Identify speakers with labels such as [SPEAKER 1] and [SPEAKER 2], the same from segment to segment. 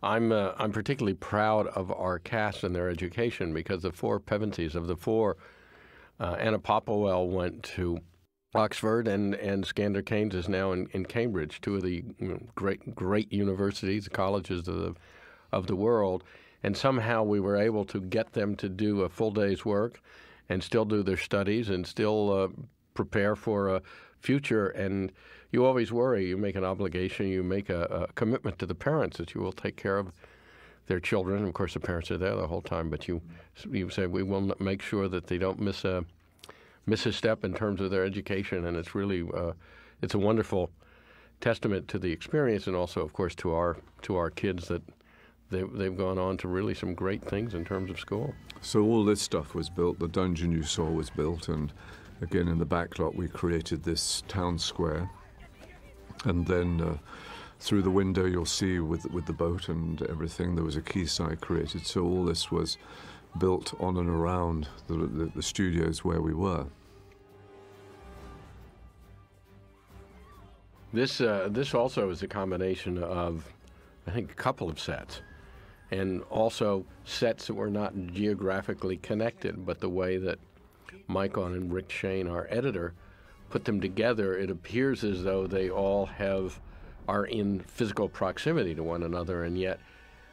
[SPEAKER 1] I'm particularly proud of our cast and their education because the four Pevensies of the four, Anna Popplewell went to Oxford, and Skander Keynes is now in Cambridge, two of the great universities, colleges of the world. And somehow we were able to get them to do a full day's work and still do their studies and still prepare for a future. And you always worry. You make an obligation. You make a commitment to the parents that you will take care of their children. Of course, the parents are there the whole time, but you say we will make sure that they don't miss a step in terms of their education. And it's really it's a wonderful testament to the experience, and also, of course, to our kids that they've gone on to really some great things in terms of school.
[SPEAKER 2] So all this stuff was built. The dungeon you saw was built, and again in the back lot we created this town square. And then through the window you'll see with the boat and everything, there was a quayside created. So all this was built on and around the studios where we were.
[SPEAKER 1] This also is a combination of, I think, a couple of sets, and also sets that were not geographically connected, but the way that Michael and Rick Shane, our editor, put them together, it appears as though they all are in physical proximity to one another, and yet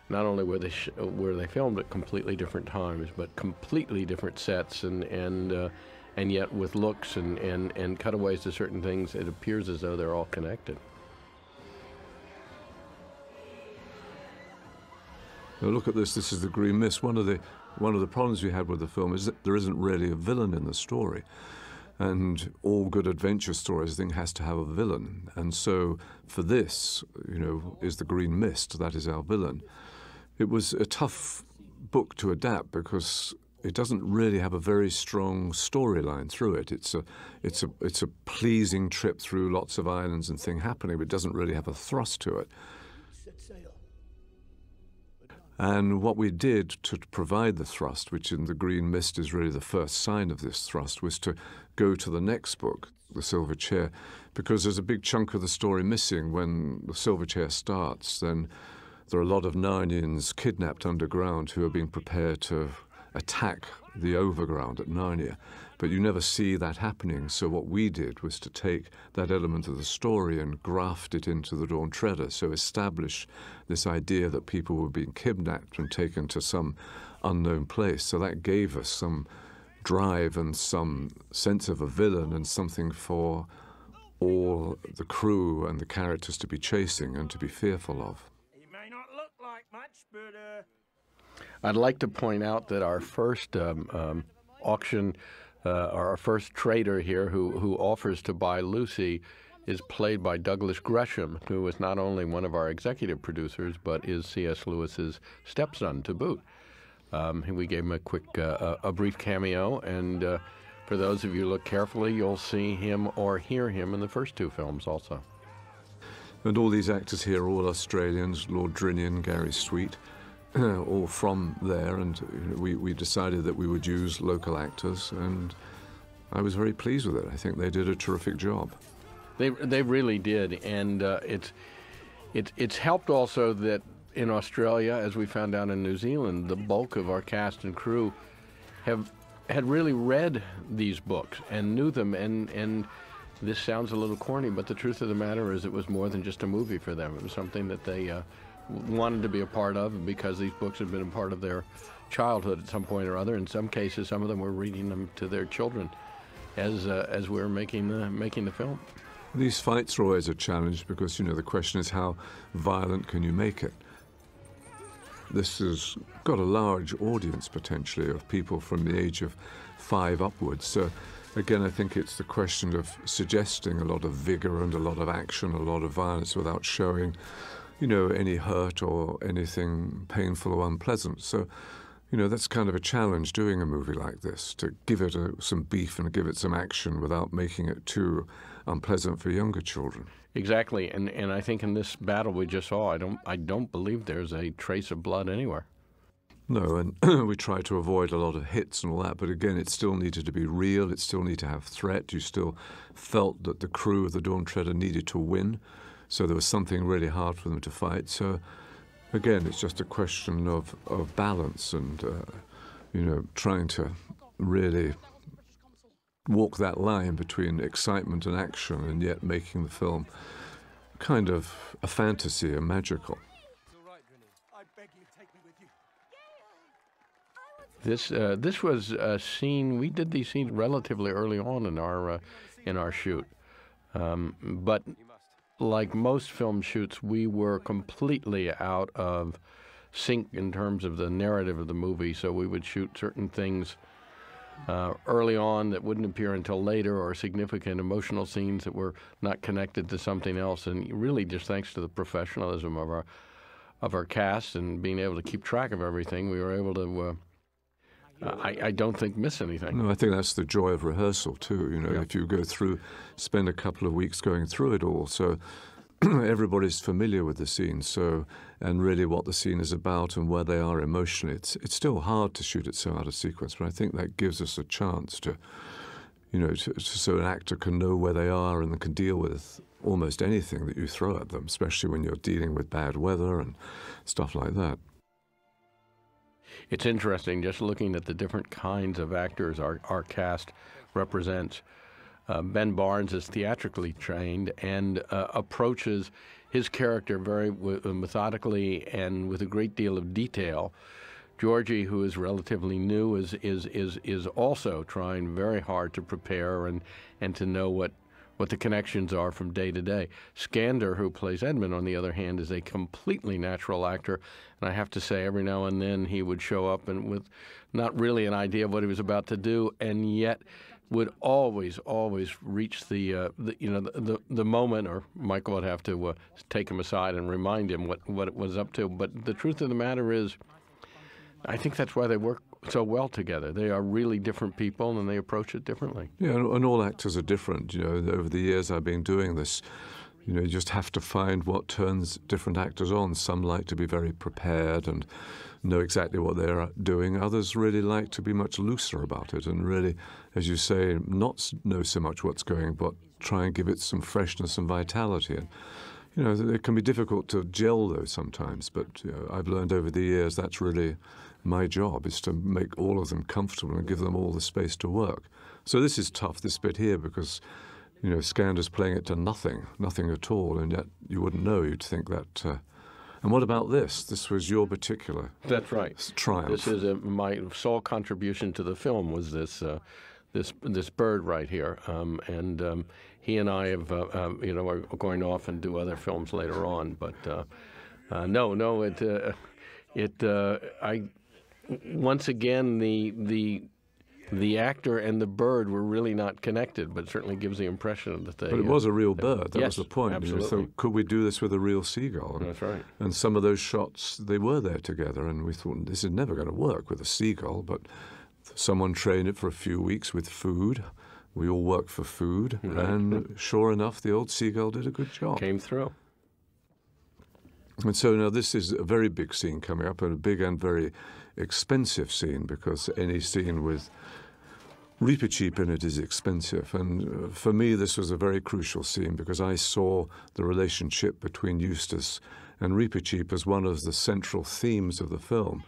[SPEAKER 1] not only were they filmed at completely different times, but completely different sets, and yet with looks and cutaways to certain things, it appears as though they're all connected.
[SPEAKER 2] Now look at this. This is the Green Mist. One of the problems we had with the film is that there isn't really a villain in the story. And all good adventure stories, I think, has to have a villain. And so for this, is the Green Mist. That is our villain. It was a tough book to adapt because it doesn't really have a very strong storyline through it. It's a pleasing trip through lots of islands and things happening, but it doesn't really have a thrust to it. And what we did to provide the thrust, which in the Green Mist is really the first sign of this thrust, was to go to the next book, The Silver Chair, because there's a big chunk of the story missing. When The Silver Chair starts, then there are a lot of Narnians kidnapped underground who are being prepared to attack the overground at Narnia. But you never see that happening, so what we did was to take that element of the story and graft it into The Dawn Treader, so establish this idea that people were being kidnapped and taken to some unknown place. So that gave us some drive and some sense of a villain and something for all the crew and the characters to be chasing and to be fearful of.
[SPEAKER 3] It may not look like much, but
[SPEAKER 1] I'd like to point out that our first auction, our first trader here who offers to buy Lucy is played by Douglas Gresham, who is not only one of our executive producers, but is C.S. Lewis's stepson to boot. We gave him a brief cameo, and for those of you who look carefully, you'll see him or hear him in the first two films also.
[SPEAKER 2] And all these actors here are all Australians, Lord Drinian, Gary Sweet, all from there, and we decided that we would use local actors, and I was very pleased with it. I think they did a terrific job.
[SPEAKER 1] They really did, and it's helped also that in Australia, as we found out in New Zealand, the bulk of our cast and crew had really read these books and knew them, and this sounds a little corny, but the truth of the matter is it was more than just a movie for them. It was something that they wanted to be a part of because these books had been a part of their childhood at some point or other. In some cases, some of them were reading them to their children as we were making the film.
[SPEAKER 2] These fights are always a challenge because, the question is how violent can you make it? This has got a large audience, potentially, of people from the age of 5 upwards. So, again, I think it's the question of suggesting a lot of vigor and a lot of action, a lot of violence without showing, any hurt or anything painful or unpleasant. So, that's kind of a challenge doing a movie like this, to give it some beef and give it some action without making it too unpleasant for younger children.
[SPEAKER 1] Exactly, and I think in this battle we just saw, I don't believe there's a trace of blood anywhere.
[SPEAKER 2] No, and we tried to avoid a lot of hits and all that, but again, it still needed to be real, it still needed to have threat. You still felt that the crew of the Dawn Treader needed to win, so there was something really hard for them to fight. So again, it's just a question of balance and, you know, trying to really walk that line between excitement and action and yet making the film kind of a fantasy, a magical.
[SPEAKER 1] This was a scene, we did these scenes relatively early on in our shoot. But like most film shoots, we were completely out of sync in terms of the narrative of the movie, so we would shoot certain things early on that wouldn't appear until later, or significant emotional scenes that were not connected to something else. And really, just thanks to the professionalism of our cast and being able to keep track of everything, we were able to, I don't think, miss anything.
[SPEAKER 2] No, I think that's the joy of rehearsal too. You know, if you go through, spend a couple of weeks going through it all, so everybody's familiar with the scene, so, and really what the scene is about and where they are emotionally. It's still hard to shoot it so out of sequence, but I think that gives us a chance to, you know, so an actor can know where they are and can deal with almost anything that you throw at them, especially when you're dealing with bad weather and stuff like that.
[SPEAKER 1] It's interesting just looking at the different kinds of actors our cast represents. Ben Barnes is theatrically trained and approaches his character very methodically and with a great deal of detail. Georgie, who is relatively new, is also trying very hard to prepare and to know what the connections are from day to day. Skander, who plays Edmund, on the other hand, is a completely natural actor, and I have to say, every now and then he would show up and with not really an idea of what he was about to do, and yet would always reach the moment, or Michael would have to take him aside and remind him what it was up to. But the truth of the matter is, I think that's why they work so well together. They are really different people, and they approach it differently.
[SPEAKER 2] Yeah, and all actors are different. You know, over the years I've been doing this, you know, you just have to find what turns different actors on. Some like to be very prepared and know exactly what they're doing. Others really like to be much looser about it and really, as you say, not know so much what's going, but try and give it some freshness and vitality. And, you know, it can be difficult to gel those sometimes, but you know, I've learned over the years that's really my job, is to make all of them comfortable and give them all the space to work. So this is tough, this bit here, because, you know, Skander's playing it to nothing at all, and yet you wouldn't know. You'd think that. And what about this? This was your particular
[SPEAKER 1] That's right.
[SPEAKER 2] triumph.
[SPEAKER 1] This is my sole contribution to the film, was this bird right here, and he and I have are going off and do other films later on. But once again, the actor and the bird were really not connected, but certainly gives the impression that they...
[SPEAKER 2] But it was a real bird, that
[SPEAKER 1] yes,
[SPEAKER 2] was the point.
[SPEAKER 1] Absolutely.
[SPEAKER 2] So could we do this with a real seagull? And,
[SPEAKER 1] that's right.
[SPEAKER 2] And some of those shots, they were there together, and we thought, this is never going to work with a seagull, but someone trained it for a few weeks with food. We all worked for food, and sure enough, the old seagull did a good job.
[SPEAKER 1] Came through.
[SPEAKER 2] And so now this is a very big scene coming up, and a big and very expensive scene, because any scene with Reepicheep in it is expensive. And for me, this was a very crucial scene, because I saw the relationship between Eustace and Reepicheep as one of the central themes of the film.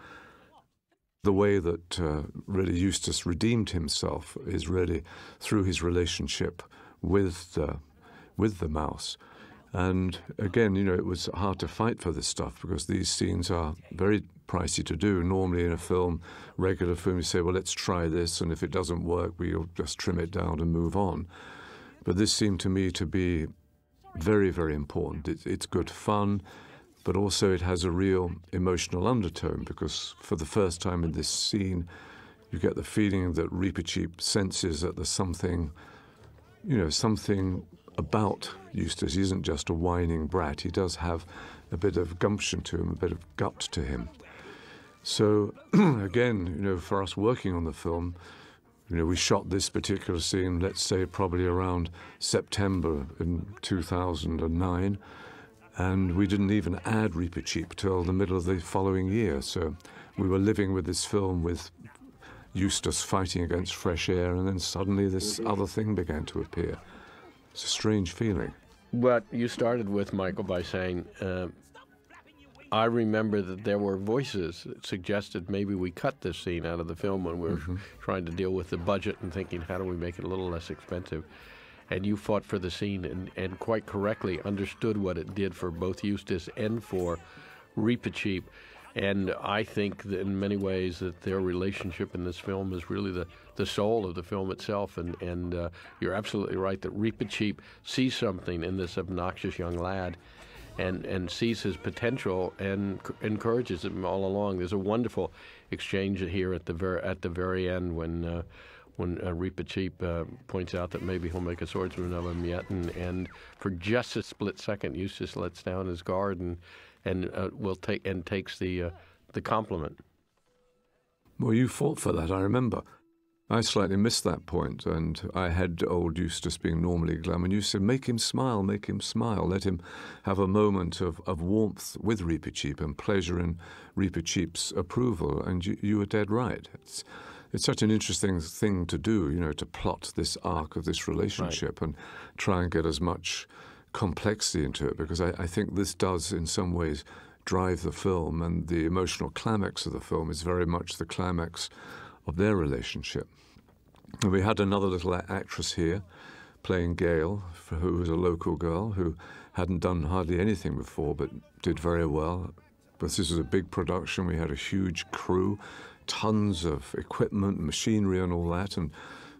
[SPEAKER 2] The way that really Eustace redeemed himself is really through his relationship with the mouse. And again, you know, it was hard to fight for this stuff, because these scenes are very pricey to do. Normally in a film, regular film, you say, well, let's try this, and if it doesn't work, we'll just trim it down and move on. But this seemed to me to be very, very important. It's good fun, but also it has a real emotional undertone, because for the first time in this scene, you get the feeling that Reepicheep senses that there's something, you know, something about Eustace. He isn't just a whining brat. He does have a bit of gumption to him, a bit of gut to him. So again, you know, for us working on the film, you know, we shot this particular scene, let's say probably around September in 2009, and we didn't even add Reepicheep till the middle of the following year. So we were living with this film with Eustace fighting against fresh air, and then suddenly this other thing began to appear. It's a strange feeling.
[SPEAKER 1] But you started with, Michael, by saying, I remember that there were voices that suggested maybe we cut this scene out of the film when we were trying to deal with the budget and thinking, how do we make it a little less expensive? And you fought for the scene and quite correctly understood what it did for both Eustace and for Reepicheep. And I think that in many ways that their relationship in this film is really the soul of the film itself. And you're absolutely right that Reepicheep sees something in this obnoxious young lad and sees his potential and encourages him all along. There's a wonderful exchange here at the very end when Reepicheep points out that maybe he'll make a swordsman of him yet, and for just a split second, Eustace lets down his guard and takes the compliment.
[SPEAKER 2] Well, you fought for that, I remember. I slightly missed that point, and I had old Eustace being normally glum, and you said, make him smile, let him have a moment of warmth with Reepicheep and pleasure in Reepicheep's approval, and you were dead right. It's such an interesting thing to do, you know, to plot this arc of this relationship and try and get as much complexity into it, because I think this does, in some ways, drive the film, and the emotional climax of the film is very much the climax of their relationship. And we had another little actress here playing Gail, who was a local girl who hadn't done hardly anything before but did very well. But this was a big production. We had a huge crew, tons of equipment, machinery and all that. And,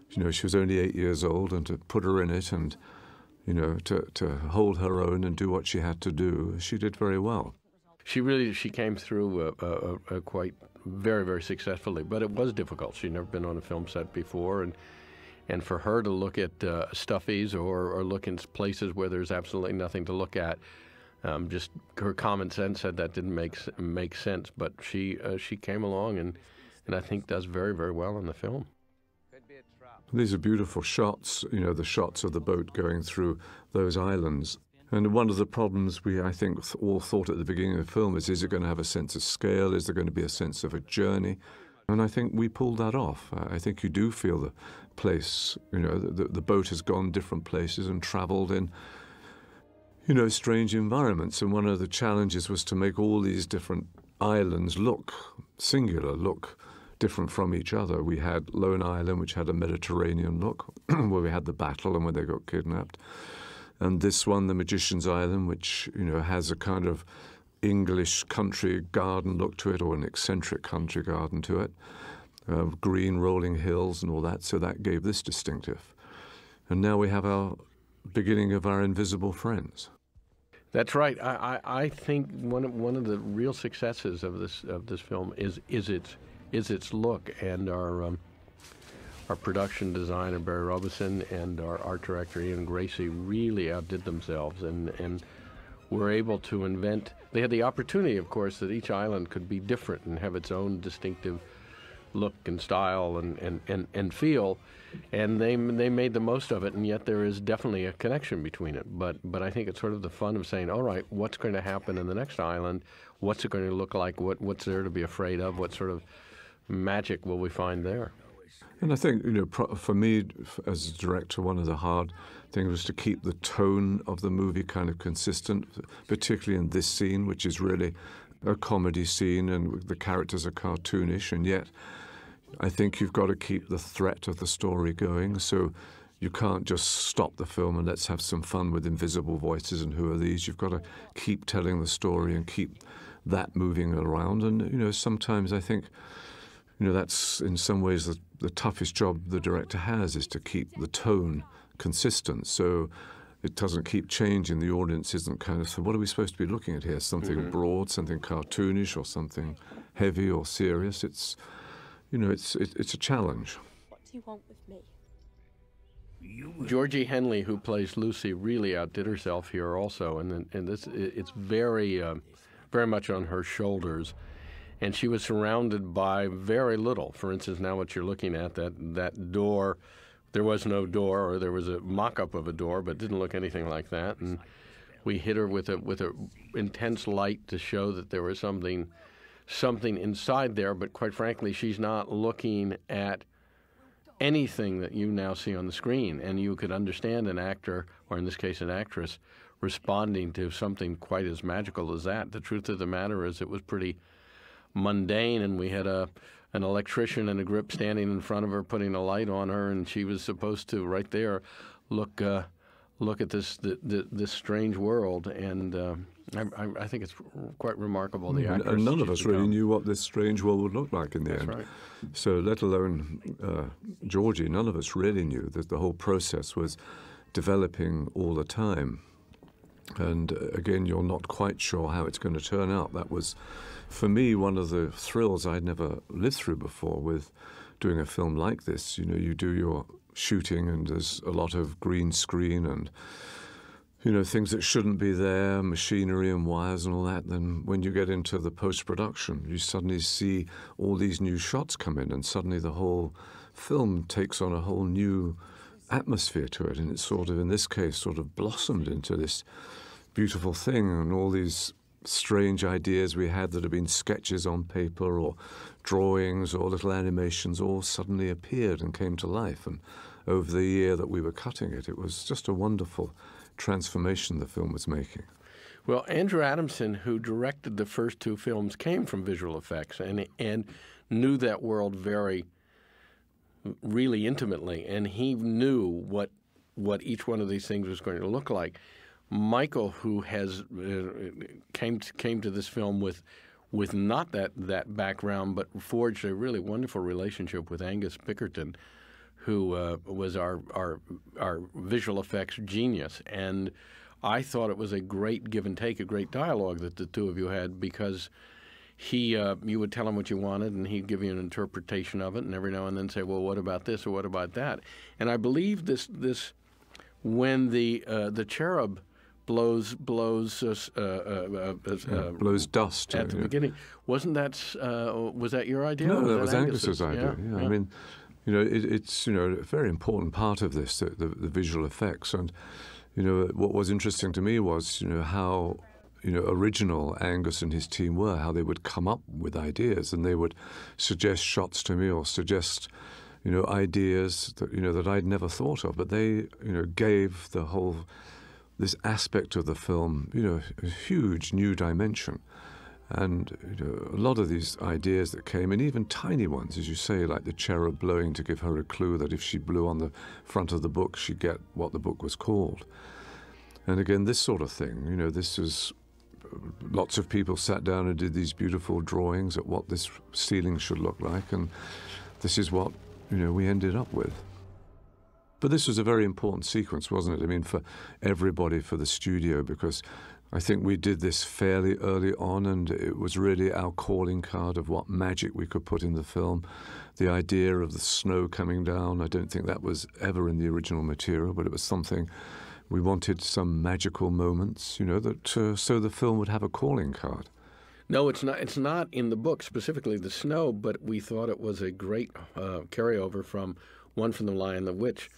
[SPEAKER 2] you know, she was only 8 years old, and to put her in it and, you know, to hold her own and do what she had to do, she did very well.
[SPEAKER 1] She came through quite very, very successfully, but it was difficult. She'd never been on a film set before, and for her to look at stuffies or look in places where there's absolutely nothing to look at, just her common sense said that didn't make sense. But she came along and I think does very, very well in the film.
[SPEAKER 2] These are beautiful shots, you know, the shots of the boat going through those islands. And one of the problems we, I think, all thought at the beginning of the film is it going to have a sense of scale? Is there going to be a sense of a journey? And I think we pulled that off. I think you do feel the place, you know, the boat has gone different places and traveled in, you know, strange environments. And one of the challenges was to make all these different islands look singular, look different from each other. We had Lone Island, which had a Mediterranean look, where we had the battle and where they got kidnapped. And this one, the Magician's Island, which, you know, has a kind of English country garden look to it, or an eccentric country garden to it, green rolling hills and all that, so that gave this distinctive. And now we have our beginning of our invisible friends.
[SPEAKER 1] That's right. I think one of the real successes of this film is its look, and our production designer, Barry Robeson, and our art director, Ian Gracie, really outdid themselves and were able to invent. They had the opportunity, of course, that each island could be different and have its own distinctive look and style and feel, and they made the most of it, and yet there is definitely a connection between it. But I think it's sort of the fun of saying, all right, what's going to happen in the next island? What's it going to look like? What's there to be afraid of? What sort of magic will we find there?
[SPEAKER 2] And I think, you know, for me, as a director, one of the hard things was to keep the tone of the movie kind of consistent, particularly in this scene, which is really a comedy scene, and the characters are cartoonish, and yet I think you've got to keep the threat of the story going, so you can't just stop the film and let's have some fun with invisible voices and who are these. You've got to keep telling the story and keep that moving around, and, you know, sometimes I think, you know, that's in some ways the toughest job the director has, is to keep the tone consistent so it doesn't keep changing. The audience isn't kind of, so what are we supposed to be looking at here? Something broad, something cartoonish, or something heavy or serious? It's, you know, it's a challenge.
[SPEAKER 4] What do you want with me?
[SPEAKER 1] Georgie Henley, who plays Lucy, really outdid herself here also, and this it's very much on her shoulders. And she was surrounded by very little. For instance, now what you're looking at, that door, there was no door, or there was a mock-up of a door, but it didn't look anything like that. And we hit her with a intense light to show that there was something inside there. But quite frankly, she's not looking at anything that you now see on the screen. And you could understand an actor, or in this case an actress, responding to something quite as magical as that. The truth of the matter is it was pretty mundane, and we had an electrician and a grip standing in front of her putting a light on her, and she was supposed to right there look at this strange world, and I think it's quite remarkable. The actress,
[SPEAKER 2] and none of us really knew what this strange world would look like in the end.
[SPEAKER 1] Right.
[SPEAKER 2] So let alone Georgie, none of us really knew that the whole process was developing all the time. And again, you're not quite sure how it's going to turn out. That was, for me, one of the thrills I'd never lived through before with doing a film like this. You know, you do your shooting and there's a lot of green screen and, you know, things that shouldn't be there, machinery and wires and all that. Then when you get into the post-production, you suddenly see all these new shots come in, and suddenly the whole film takes on a whole new atmosphere to it, and it's sort of, in this case, sort of blossomed into this beautiful thing, and all these strange ideas we had that had been sketches on paper or drawings or little animations all suddenly appeared and came to life. And over the year that we were cutting it, it was just a wonderful transformation the film was making.
[SPEAKER 1] Well, Andrew Adamson, who directed the first two films, came from visual effects and knew that world really intimately, and he knew what each one of these things was going to look like. Michael, who has came to this film with not that background, but forged a really wonderful relationship with Angus Bickerton, who was our visual effects genius. And I thought it was a great give and take, a great dialogue that the two of you had, because you would tell him what you wanted, and he'd give you an interpretation of it, and every now and then say, well, what about this or what about that? And I believe this when the cherub blows
[SPEAKER 2] dust
[SPEAKER 1] at the beginning. Was that your idea?
[SPEAKER 2] No, that was Angus's idea. Yeah.
[SPEAKER 1] Yeah.
[SPEAKER 2] I mean, you know, it's, you know, a very important part of this, the visual effects. And, you know, what was interesting to me was, you know, how, you know, original Angus and his team were, how they would come up with ideas, and they would suggest shots to me or suggest, you know, ideas that, you know, that I'd never thought of. But they, you know, gave the whole, this aspect of the film, you know, a huge new dimension. And, you know, a lot of these ideas that came in, even tiny ones, as you say, like the cherub blowing to give her a clue that if she blew on the front of the book, she'd get what the book was called. And again, this sort of thing, you know, this is, lots of people sat down and did these beautiful drawings at what this ceiling should look like, and this is what, you know, we ended up with. But this was a very important sequence, wasn't it? I mean, for everybody, for the studio, because I think we did this fairly early on, and it was really our calling card of what magic we could put in the film. The idea of the snow coming down, I don't think that was ever in the original material, but it was something we wanted, some magical moments, you know, that so the film would have a calling card.
[SPEAKER 1] No, it's not. It's not in the book specifically the snow, but we thought it was a great carryover from One from the Lion and the Witch.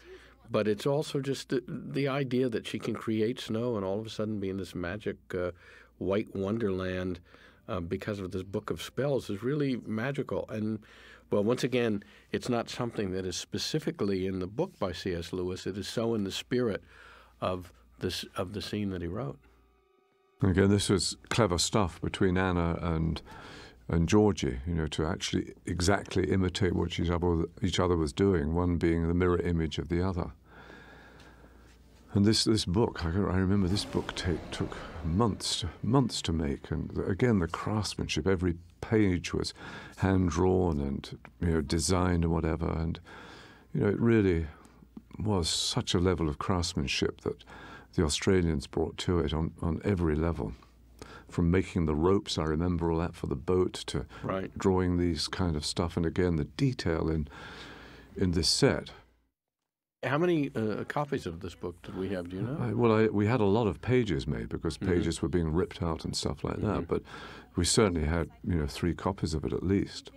[SPEAKER 1] But it's also just the idea that she can create snow and all of a sudden be in this magic white wonderland because of this book of spells is really magical. And, well, once again, it's not something that is specifically in the book by C.S. Lewis. It is so in the spirit of the scene that he wrote.
[SPEAKER 2] Again, this was clever stuff between Anna and Georgie, you know, to actually exactly imitate what each other was doing, one being the mirror image of the other. And this book, I remember this book took months to make, and again the craftsmanship. Every page was hand drawn and, you know, designed and whatever, and, you know, it really was such a level of craftsmanship that the Australians brought to it on every level. From making the ropes, I remember all that, for the boat, to drawing these kind of stuff, and again the detail in this set.
[SPEAKER 1] How many copies of this book did we have? Do you know?
[SPEAKER 2] We had a lot of pages made, because pages were being ripped out and stuff like that. But we certainly had, you know, 3 copies of it at least.